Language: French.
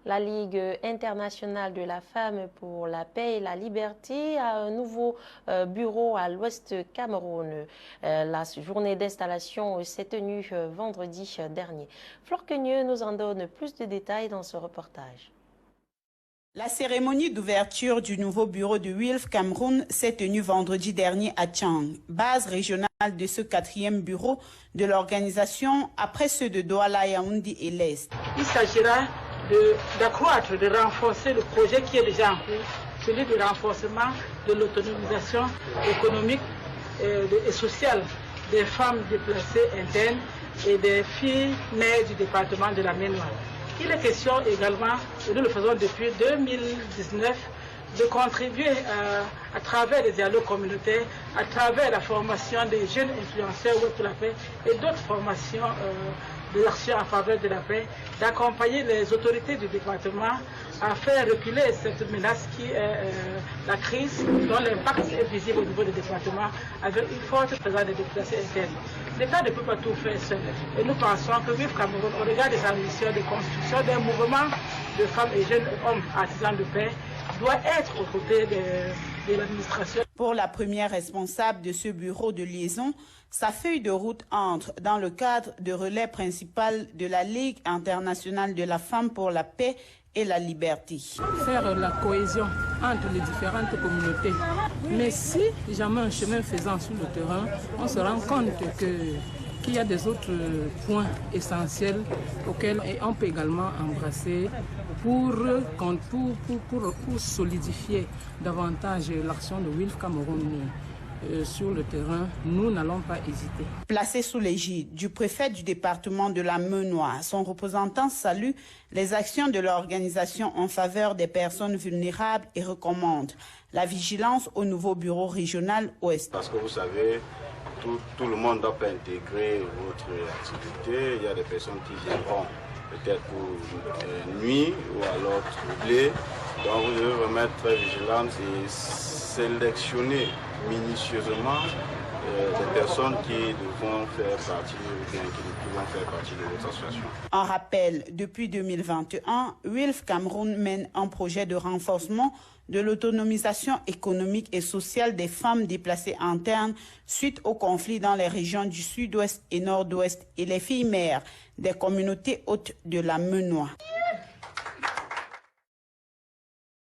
La Ligue internationale de la femme pour la paix et la liberté a un nouveau bureau à l'ouest Cameroun. La journée d'installation s'est tenue vendredi dernier. Flore Quenieux nous en donne plus de détails dans ce reportage. La cérémonie d'ouverture du nouveau bureau de WILF Cameroun s'est tenue vendredi dernier à Tchang, base régionale de ce 4e bureau de l'organisation après ceux de Douala, Yaoundé et l'Est. Il s'agira d'accroître, de renforcer le projet qui est déjà en cours, celui du renforcement de l'autonomisation économique et sociale des femmes déplacées internes et des filles nées du département de la Maine-Noire. Il est question également, et nous le faisons depuis 2019, de contribuer à travers les dialogues communautaires, à travers la formation des jeunes influenceurs Web pour la paix et d'autres formations de l'action en faveur de la paix, d'accompagner les autorités du département à faire reculer cette menace qui est la crise, dont l'impact est visible au niveau du département, avec une forte présence des déplacés internes. L'État ne peut pas tout faire seul. Et nous pensons que WILF Cameroun, au regard des ambitions de construction d'un mouvement de femmes et jeunes hommes artisans de paix, doit être aux côtés de l'administration. Pour la première responsable de ce bureau de liaison, sa feuille de route entre dans le cadre de relais principal de la Ligue internationale de la femme pour la paix et la liberté. Faire la cohésion entre les différentes communautés. Mais si jamais un chemin faisant sur le terrain, on se rend compte qu'il y a des autres points essentiels auxquels on peut également embrasser pour solidifier davantage l'action de WILF Cameroun sur le terrain, nous n'allons pas hésiter. Placé sous l'égide du préfet du département de la Maine-Noire, son représentant salue les actions de l'organisation en faveur des personnes vulnérables et recommande la vigilance au nouveau bureau régional ouest. Parce que vous savez, tout le monde doit pas intégrer votre activité. Il y a des personnes qui viendront peut-être pour nuit ou alors troubler. Donc vous devez vraiment être très vigilante et sélectionner minutieusement des personnes qui devront faire partie ou bien qui devront faire partie de votre association. En rappel, depuis 2021, WILF Cameroun mène un projet de renforcement de l'autonomisation économique et sociale des femmes déplacées internes suite au conflit dans les régions du sud-ouest et nord-ouest et les filles mères des communautés hautes de la Maine-Noire.